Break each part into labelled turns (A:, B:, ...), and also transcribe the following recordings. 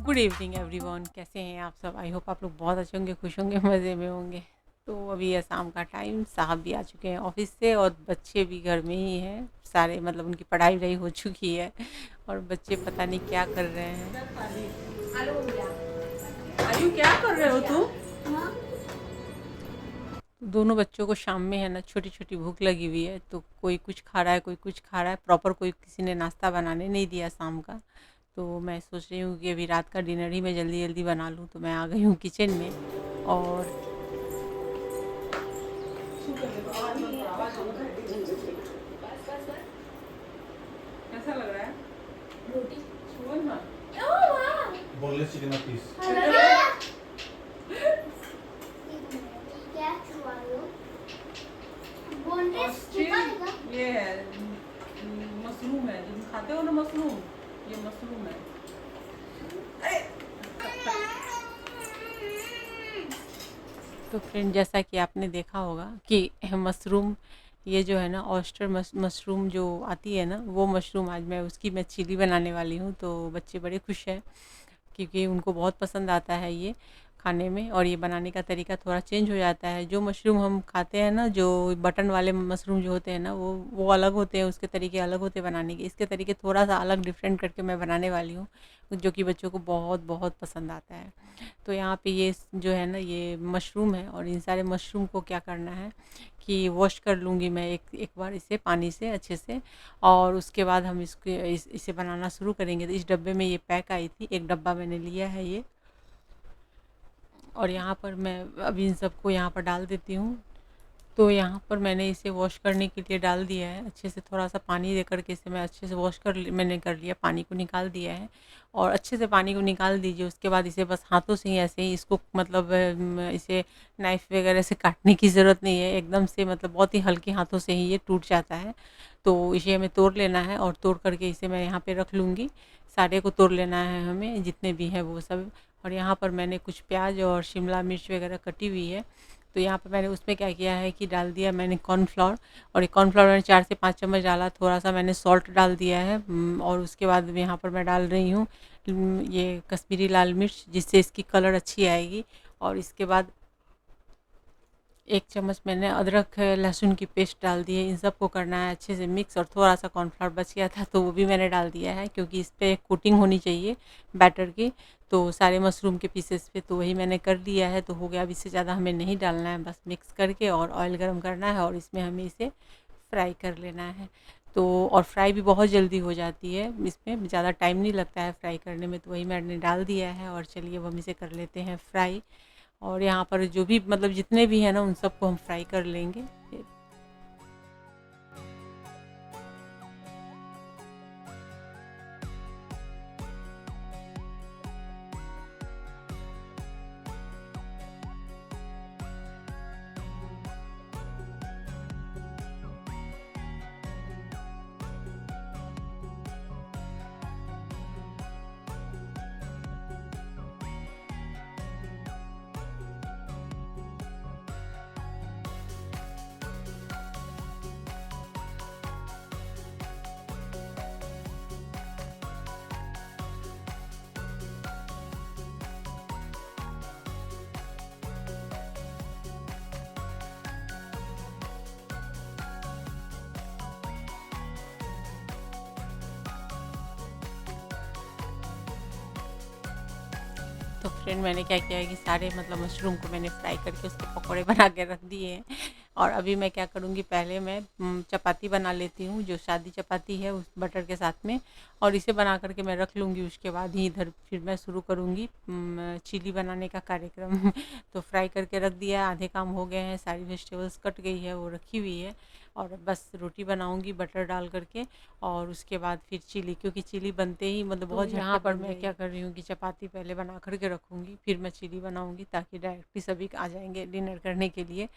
A: Good evening everyone, कैसे हैं आप सब। आई होप आप लोग बहुत अच्छे होंगे, खुश होंगे, मज़े में होंगे। तो अभी है शाम का टाइम, साहब भी आ चुके हैं ऑफिस से और बच्चे भी घर में ही हैं सारे। मतलब उनकी पढ़ाई वढ़ाई हो चुकी है और बच्चे पता नहीं क्या कर रहे हैं। आयु क्या कर रहे हो तुम? दोनों बच्चों को शाम में है ना छोटी छोटी भूख लगी हुई है, तो कोई कुछ खा रहा है, कोई कुछ खा रहा है। प्रॉपर कोई किसी ने नाश्ता बनाने नहीं दिया शाम का। तो मैं सोच रही हूँ कि अभी रात का डिनर ही मैं जल्दी जल्दी बना लूँ। तो मैं आ गई हूँ किचन में और कैसा लग रहा है रोटी? छुओ ना।
B: Boneless chicken piece.
A: ये है मशरूम है, तुम खाते हो ना मशरूम, ये मशरूम है। तो फ्रेंड, जैसा कि आपने देखा होगा कि मशरूम, ये जो है ना ऑयस्टर मशरूम जो आती है ना, वो मशरूम आज मैं चिली बनाने वाली हूँ। तो बच्चे बड़े खुश हैं क्योंकि उनको बहुत पसंद आता है ये खाने में। और ये बनाने का तरीका थोड़ा चेंज हो जाता है। जो मशरूम हम खाते हैं ना, जो बटन वाले मशरूम जो होते हैं ना, वो अलग होते हैं, उसके तरीके अलग होते हैं बनाने के। इसके तरीके थोड़ा सा अलग डिफरेंट करके मैं बनाने वाली हूँ, जो कि बच्चों को बहुत बहुत पसंद आता है। तो यहाँ पे ये जो है ना, ये मशरूम है और इन सारे मशरूम को क्या करना है कि वॉश कर लूँगी मैं एक एक बार इसे पानी से अच्छे से। और उसके बाद हम इसे बनाना शुरू करेंगे। तो इस डब्बे में ये पैक आई थी, एक डब्बा मैंने लिया है ये। और यहाँ पर मैं अभी इन सबको यहाँ पर डाल देती हूँ। तो यहाँ पर मैंने इसे वॉश करने के लिए डाल दिया है अच्छे से, थोड़ा सा पानी दे कर के इसे मैं अच्छे से मैंने कर लिया, पानी को निकाल दिया है। और अच्छे से पानी को निकाल दीजिए। उसके बाद इसे बस हाथों से ही ऐसे ही इसको मतलब इसे नाइफ़ वगैरह से काटने की ज़रूरत नहीं है एकदम से, मतलब बहुत ही हल्के हाथों से ही ये टूट जाता है। तो इसे हमें तोड़ लेना है और तोड़ करके इसे मैं यहाँ पे रख लूँगी। सारे को तोड़ लेना है हमें, जितने भी हैं वो सब। और यहाँ पर मैंने कुछ प्याज और शिमला मिर्च वगैरह कटी हुई है। तो यहाँ पे मैंने उसमें क्या किया है कि डाल दिया मैंने कॉर्नफ्लोर। और ये कॉर्नफ्लोर मैंने 4 से 5 चम्मच डाला। थोड़ा सा मैंने सॉल्ट डाल दिया है। और उसके बाद यहाँ पर मैं डाल रही हूँ ये कश्मीरी लाल मिर्च, जिससे इसकी कलर अच्छी आएगी। और इसके बाद 1 चम्मच मैंने अदरक लहसुन की पेस्ट डाल दी है। इन सबको करना है अच्छे से मिक्स। और थोड़ा सा कॉर्नफ्लोर बच गया था तो वो भी मैंने डाल दिया है, क्योंकि इस पे कोटिंग होनी चाहिए बैटर की। तो सारे मशरूम के पीसेस पे तो वही मैंने कर दिया है, तो हो गया। अब इससे ज़्यादा हमें नहीं डालना है, बस मिक्स करके और ऑयल गर्म करना है और इसमें हमें इसे फ्राई कर लेना है। तो और फ्राई भी बहुत जल्दी हो जाती है, इसमें ज़्यादा टाइम नहीं लगता है फ्राई करने में। तो वही मैंने डाल दिया है और चलिए अब हम इसे कर लेते हैं फ्राई। और यहाँ पर जो भी मतलब जितने भी हैं ना, उन सबको हम फ्राई कर लेंगे। तो फ्रेंड, मैंने क्या किया है कि सारे मतलब मशरूम को मैंने फ्राई करके उसके पकौड़े बना के रख दिए हैं। और अभी मैं क्या करूँगी, पहले मैं चपाती बना लेती हूँ, जो सादी चपाती है उस बटर के साथ में। और इसे बना करके मैं रख लूँगी। उसके बाद ही इधर फिर मैं शुरू करूँगी चिली बनाने का कार्यक्रम। तो फ्राई करके रख दिया है, आधे काम हो गए हैं, सारी वेजिटेबल्स कट गई है, वो रखी हुई है। और बस रोटी बनाऊँगी बटर डाल करके। और उसके बाद फिर चिली, क्योंकि चिली बनते ही मतलब
C: तो
A: बहुत
C: यहाँ
A: झटपट
C: पर
A: बन
C: मैं
A: जाएगी। क्या कर रही हूँ कि चपाती पहले बना कर के रखूँगी, फिर मैं चिली बनाऊँगी, ताकि डायरेक्टली सभी आ जाएंगे डिनर करने के लिए।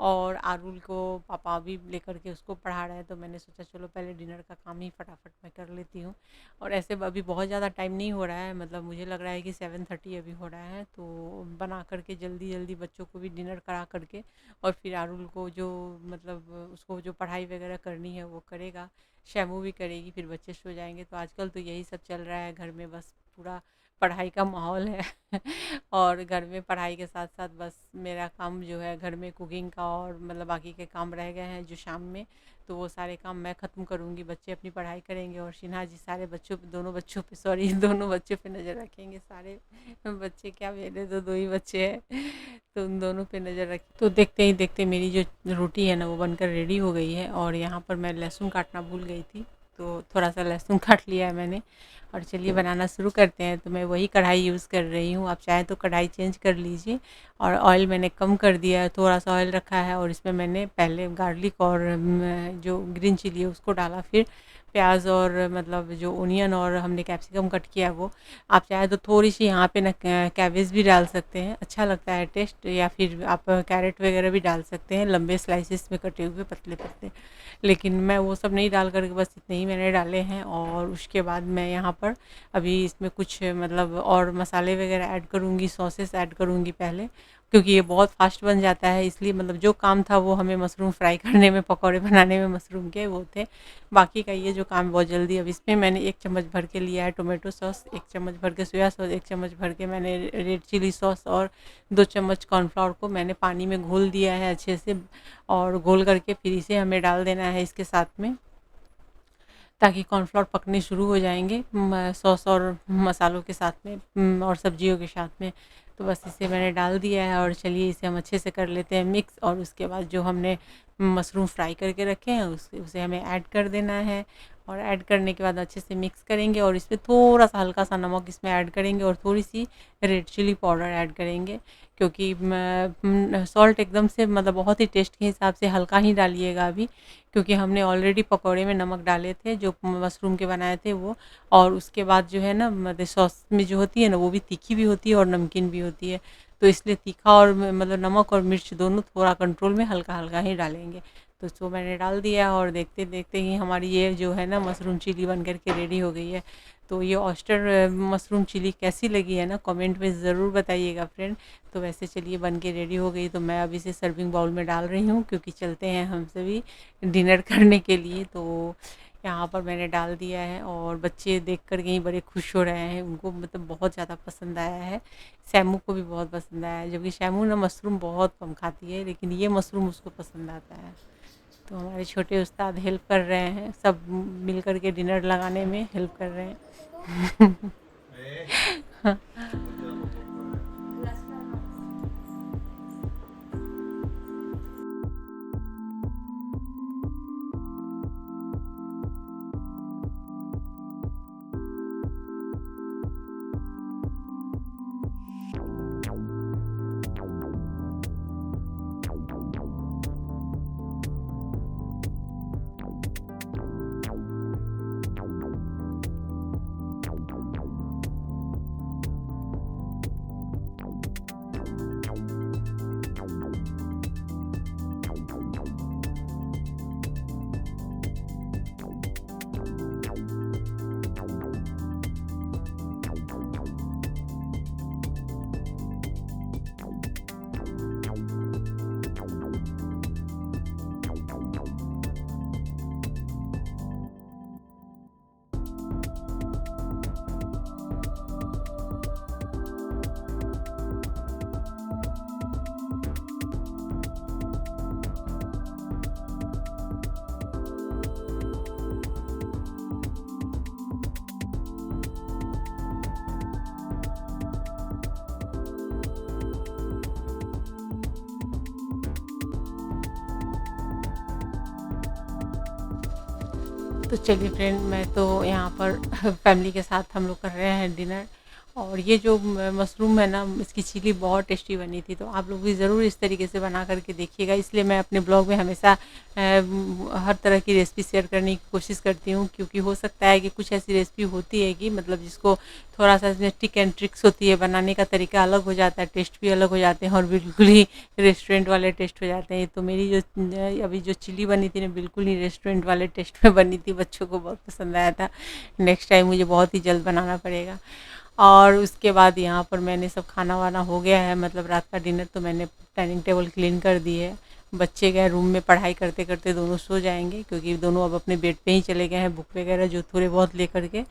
A: और आरुल को पापा भी लेकर के उसको पढ़ा रहे हैं, तो मैंने सोचा चलो पहले डिनर का काम ही फटाफट मैं कर लेती हूँ। और ऐसे अभी बहुत ज़्यादा टाइम नहीं हो रहा है, मतलब मुझे लग रहा है कि 7:30 अभी हो रहा है। तो बना करके जल्दी जल्दी बच्चों को भी डिनर करा करके, और फिर आरुल को जो मतलब उसको जो पढ़ाई वगैरह करनी है वो करेगा, शैमू भी करेगी, फिर बच्चे सो जाएंगे। तो आजकल तो यही सब चल रहा है घर में, बस पूरा पढ़ाई का माहौल है और घर में पढ़ाई के साथ साथ बस मेरा काम जो है घर में कुकिंग का और मतलब बाकी के काम रह गए हैं जो शाम में, तो वो सारे काम मैं ख़त्म करूँगी, बच्चे अपनी पढ़ाई करेंगे और सिन्हा जी सारे बच्चों पे दोनों बच्चों पे सॉरी दोनों बच्चों पे नज़र रखेंगे। सारे बच्चे क्या, मेरे तो 2 ही बच्चे हैं तो उन दोनों पे नज़र रख, तो देखते ही देखते मेरी जो रोटी है ना वो बनकर रेडी हो गई है। और यहाँ पर मैं लहसुन काटना भूल गई थी तो थोड़ा सा लहसुन काट लिया है मैंने। और चलिए बनाना शुरू करते हैं। तो मैं वही कढ़ाई यूज़ कर रही हूँ, आप चाहें तो कढ़ाई चेंज कर लीजिए। और ऑयल मैंने कम कर दिया है, थोड़ा सा ऑयल रखा है और इसमें मैंने पहले गार्लिक और जो ग्रीन चिली है उसको डाला, फिर प्याज और मतलब जो ओनियन और हमने कैप्सिकम कट किया वो। आप चाहे तो थोड़ी सी यहाँ पे ना कैबेज भी डाल सकते हैं, अच्छा लगता है टेस्ट, या फिर आप कैरेट वगैरह भी डाल सकते हैं लंबे स्लाइसेस में कटे हुए पतले पतले, लेकिन मैं वो सब नहीं डाल करके बस इतने ही मैंने डाले हैं। और उसके बाद मैं यहाँ पर अभी इसमें कुछ मतलब और मसाले वगैरह ऐड करूँगी, सॉसेस ऐड करूँगी पहले, क्योंकि ये बहुत फास्ट बन जाता है, इसलिए मतलब जो काम था वो हमें मशरूम फ्राई करने में, पकौड़े बनाने में मशरूम के वो थे, बाकी का ये जो काम बहुत जल्दी। अब इसमें मैंने 1 चम्मच भर के लिया है टोमेटो सॉस, 1 चम्मच भर के सोया सॉस, 1 चम्मच भर के मैंने रेड चिली सॉस और 2 चम्मच कॉर्नफ्लोर को मैंने पानी में घोल दिया है अच्छे से। और घोल करके फिर इसे हमें डाल देना है इसके साथ में, ताकि कॉर्नफ्लोर पकने शुरू हो जाएंगे सॉस और मसालों के साथ में और सब्जियों के साथ में। तो बस इसे मैंने डाल दिया है और चलिए इसे हम अच्छे से कर लेते हैं मिक्स। और उसके बाद जो हमने मशरूम फ्राई करके रखे हैं उसे हमें ऐड कर देना है। और ऐड करने के बाद अच्छे से मिक्स करेंगे और इसमें थोड़ा सा हल्का सा नमक इसमें ऐड करेंगे और थोड़ी सी रेड चिली पाउडर ऐड करेंगे, क्योंकि सॉल्ट एकदम से मतलब बहुत ही टेस्ट के हिसाब से हल्का ही डालिएगा अभी, क्योंकि हमने ऑलरेडी पकौड़े में नमक डाले थे जो मशरूम के बनाए थे वो। और उसके बाद जो है ना मतलब सॉस में जो होती है ना वो भी तीखी भी होती है और नमकीन भी होती है, तो इसलिए तीखा और मतलब नमक और मिर्च दोनों थोड़ा कंट्रोल में हल्का हल्का ही डालेंगे। तो इसको मैंने डाल दिया और देखते देखते ही हमारी ये जो है ना मशरूम चिली बन कर के रेडी हो गई है। तो ये ऑयस्टर मशरूम चिली कैसी लगी है ना कमेंट में ज़रूर बताइएगा फ्रेंड। तो वैसे चलिए बन के रेडी हो गई, तो मैं अभी इसे सर्विंग बाउल में डाल रही हूँ, क्योंकि चलते हैं हम सभी डिनर करने के लिए। तो यहाँ पर मैंने डाल दिया है और बच्चे देख कर के ही बड़े खुश हो रहे हैं, उनको मतलब बहुत ज़्यादा पसंद आया है। शैमू को भी बहुत पसंद आया है, जबकि शैमू ना मशरूम बहुत कम खाती है, लेकिन ये मशरूम उसको पसंद आता है। तो हमारे छोटे उस्ताद हेल्प कर रहे हैं, सब मिल कर के डिनर लगाने में हेल्प कर रहे हैं। तो चलिए फ्रेंड, मैं तो यहाँ पर फैमिली के साथ हम लोग कर रहे हैं डिनर। और ये जो मशरूम है ना इसकी चिली बहुत टेस्टी बनी थी, तो आप लोग भी ज़रूर इस तरीके से बना करके देखिएगा। इसलिए मैं अपने ब्लॉग में हमेशा हर तरह की रेसिपी शेयर करने की कोशिश करती हूँ, क्योंकि हो सकता है कि कुछ ऐसी रेसिपी होती है कि मतलब जिसको थोड़ा सा इसमें टिक एंड ट्रिक्स होती है, बनाने का तरीका अलग हो जाता है, टेस्ट भी अलग हो जाते हैं और बिल्कुल ही रेस्टोरेंट वाले टेस्ट हो जाते हैं। तो मेरी जो अभी जो चिली बनी थी ना बिल्कुल ही रेस्टोरेंट वाले टेस्ट में बनी थी, बच्चों को बहुत पसंद आया था। नेक्स्ट टाइम मुझे बहुत ही जल्द बनाना पड़ेगा। और उसके बाद यहाँ पर मैंने सब खाना वाना हो गया है, मतलब रात का डिनर, तो मैंने डाइनिंग टेबल क्लीन कर दी है बच्चे गए रूम में, पढ़ाई करते करते दोनों सो जाएंगे क्योंकि दोनों अब अपने बेड पे ही चले गए हैं, बुक वगैरह जो थोड़े बहुत लेकर के।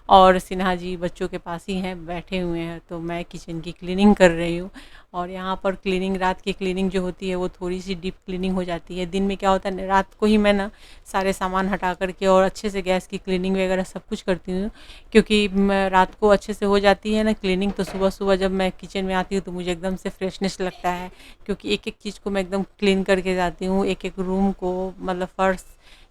A: और सिन्हा जी बच्चों के पास ही हैं, बैठे हुए हैं। तो मैं किचन की क्लीनिंग कर रही हूँ। और यहाँ पर क्लीनिंग, रात की क्लीनिंग जो होती है वो थोड़ी सी डीप क्लीनिंग हो जाती है। दिन में क्या होता है, रात को ही मैं ना सारे सामान हटा करके और अच्छे से गैस की क्लीनिंग वगैरह सब कुछ करती हूँ, क्योंकि रात को अच्छे से हो जाती है ना क्लीनिंग, तो सुबह सुबह जब मैं किचन में आती हूँ तो मुझे एकदम से फ्रेशनेस लगता है, क्योंकि एक एक चीज़ को मैं एकदम क्लीन करके जाती हूँ, एक एक रूम को, मतलब फर्श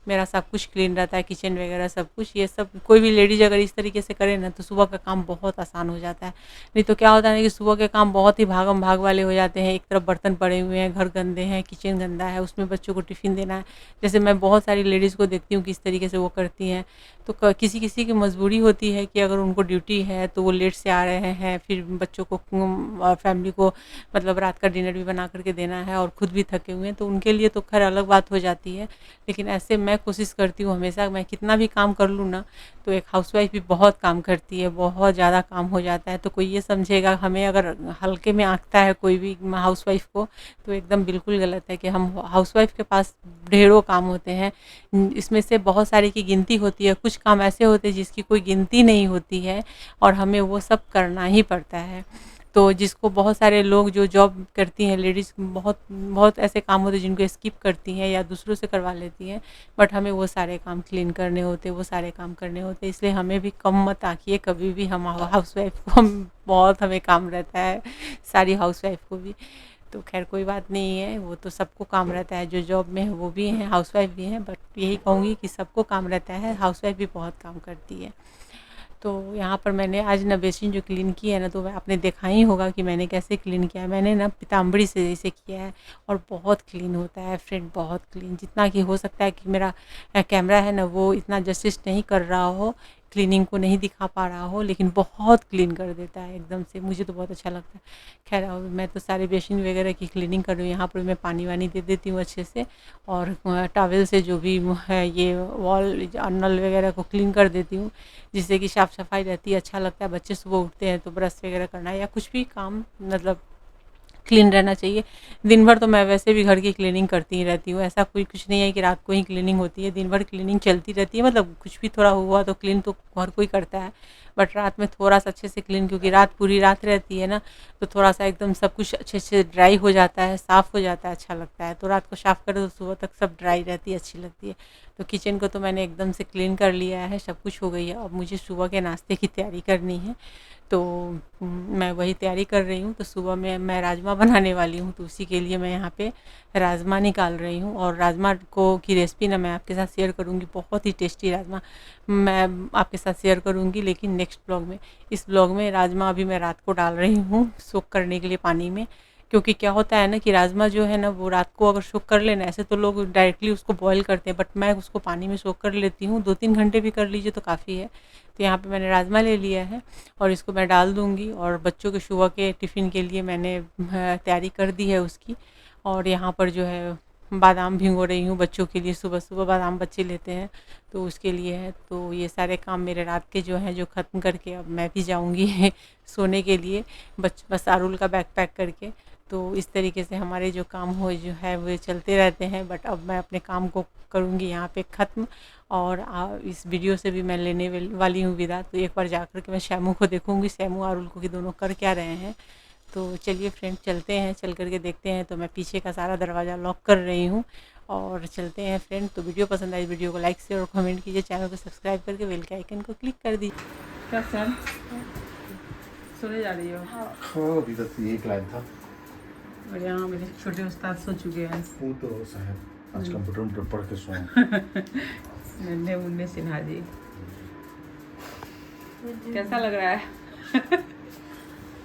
A: मेरा सब कुछ क्लीन रहता है, किचन वगैरह सब कुछ। ये सब कोई भी लेडीज़ अगर इस तरीके से करे ना तो सुबह का काम बहुत आसान हो जाता है। नहीं तो क्या होता है ना कि सुबह के काम बहुत ही भागम भाग वाले हो जाते हैं। एक तरफ बर्तन पड़े हुए हैं, घर गंदे हैं, किचन गंदा है, उसमें बच्चों को टिफ़िन देना है। जैसे मैं बहुत सारी लेडीज़ को देखती हूँ किस तरीके से वो करती हैं। तो किसी किसी की मजबूरी होती है कि अगर उनको ड्यूटी है तो वो लेट से आ रहे हैं, फिर बच्चों को और फैमिली को मतलब रात का डिनर भी बना करके देना है और खुद भी थके हुए हैं, तो उनके लिए तो खैर अलग बात हो जाती है। लेकिन ऐसे मैं कोशिश करती हूँ हमेशा, मैं कितना भी काम कर लूँ ना, तो एक हाउसवाइफ़ भी बहुत काम करती है, बहुत ज़्यादा काम हो जाता है। तो कोई ये समझेगा, हमें अगर हल्के में आंकता है कोई भी हाउसवाइफ़ को, तो एकदम बिल्कुल गलत है कि हम हाउसवाइफ़ के पास ढेरों काम होते हैं। इसमें से बहुत सारे की गिनती होती है, कुछ काम ऐसे होते हैं जिसकी कोई गिनती नहीं होती है और हमें वो सब करना ही पड़ता है। तो जिसको बहुत सारे लोग जो जॉब करती हैं लेडीज़, बहुत बहुत ऐसे काम होते हैं जिनको स्किप करती हैं या दूसरों से करवा लेती हैं, बट हमें वो सारे काम क्लीन करने होते हैं, वो सारे काम करने होते हैं। इसलिए हमें भी कम मत आँकिए कभी भी, हम हाउसवाइफ़ को बहुत हमें काम रहता है, सारी हाउसवाइफ़ को भी। तो खैर कोई बात नहीं है, वो तो सबको काम रहता है, जो जॉब में है वो भी हैं, हाउसवाइफ़ भी हैं, बट यही कहूँगी कि सबको काम रहता है, हाउसवाइफ़ भी बहुत काम करती है। तो यहाँ पर मैंने आज ना बेसिन जो क्लीन की है ना, तो आपने देखा ही होगा कि मैंने कैसे क्लीन किया है। मैंने ना पीताम्बरी से इसे किया है और बहुत क्लीन होता है फ्रेंड, बहुत क्लीन। जितना कि हो सकता है कि मेरा कैमरा है ना वो इतना जस्टिस नहीं कर रहा हो, क्लीनिंग को नहीं दिखा पा रहा हो, लेकिन बहुत क्लीन कर देता है एकदम से, मुझे तो बहुत अच्छा लगता है। खैर अब मैं तो सारे बेसिन वगैरह की क्लीनिंग कर रही हूँ। यहाँ पर मैं पानी वानी दे देती हूँ अच्छे से, और टॉवल से जो भी है ये वॉल नल वगैरह को क्लीन कर देती हूँ, जिससे कि साफ़ सफाई रहती है, अच्छा लगता है। बच्चे सुबह उठते हैं तो ब्रश वगैरह करना या कुछ भी काम मतलब क्लीन रहना चाहिए। दिन भर तो मैं वैसे भी घर की क्लीनिंग करती ही रहती हूँ, ऐसा कोई कुछ नहीं है कि रात को ही क्लीनिंग होती है, दिन भर क्लीनिंग चलती रहती है। मतलब कुछ भी थोड़ा हुआ तो क्लीन तो हर कोई करता है, बट रात में थोड़ा-सा अच्छे से क्लीन, क्योंकि रात पूरी रात रहती है ना, तो थोड़ा-सा एकदम सब कुछ अच्छे से ड्राई हो जाता है, साफ़ हो जाता है, अच्छा लगता है। तो रात को साफ़ करो तो सुबह तक सब ड्राई रहती है, अच्छी लगती है। तो किचन को तो मैंने एकदम से क्लीन कर लिया है, सब कुछ हो गई है। अब मुझे सुबह के नाश्ते की तैयारी करनी है, तो मैं वही तैयारी कर रही हूँ। तो सुबह में मैं राजमा बनाने वाली हूँ, तो उसी के लिए मैं यहाँ पे राजमा निकाल रही हूँ। और राजमा को की रेसिपी ना मैं आपके साथ शेयर करूँगी, बहुत ही टेस्टी राजमा मैं आपके साथ शेयर करूँगी, लेकिन नेक्स्ट ब्लॉग में। इस ब्लॉग में राजमा अभी मैं रात को डाल रही हूँ सोक करने के लिए पानी में, क्योंकि क्या होता है ना कि राजमा जो है ना वो रात को अगर सोक कर लेना, ऐसे तो लोग डायरेक्टली उसको बॉईल करते हैं, बट मैं उसको पानी में सोक कर लेती हूँ, 2-3 घंटे भी कर लीजिए तो काफ़ी है। तो यहाँ पे मैंने राजमा ले लिया है और इसको मैं डाल दूँगी, और बच्चों के सुबह के टिफ़िन के लिए मैंने तैयारी कर दी है उसकी। और यहाँ पर जो है बादाम भिगो रही हूँ बच्चों के लिए, सुबह-सुबह बादाम बच्चे लेते हैं, तो उसके लिए है। तो ये सारे काम मेरे रात के जो हैं जो ख़त्म करके अब मैं भी जाऊँगी सोने के लिए, बस आरुल का बैग पैक करके। तो इस तरीके से हमारे जो काम हो जो है वो चलते रहते हैं, बट अब मैं अपने काम को करूँगी यहाँ पे ख़त्म। और इस वीडियो से भी मैं लेने वाली हूँ विदा। तो एक बार जा कर के मैं शैमू को देखूँगी, शैमू आरुल को कि दोनों कर क्या रहे हैं। तो चलिए फ्रेंड चलते हैं, चल कर के देखते हैं। तो मैं पीछे का सारा दरवाज़ा लॉक कर रही हूँ और चलते हैं फ्रेंड। तो वीडियो पसंद आई, वीडियो को लाइक शेयर और कमेंट कीजिए, चैनल को सब्सक्राइब करके बेल के आइकन को क्लिक कर दीजिए। क्या सर सोने जा रही हो?
B: हाँ अभी तक यही प्लान था।
A: और यहाँ मेरे छोटे उस्ताद सो चुके हैं।
B: वो तो शायद आज कंप्यूटर में पढ़ के सोए।
A: नन्हे मुन्ने सिन्हा जी, कैसा लग रहा है?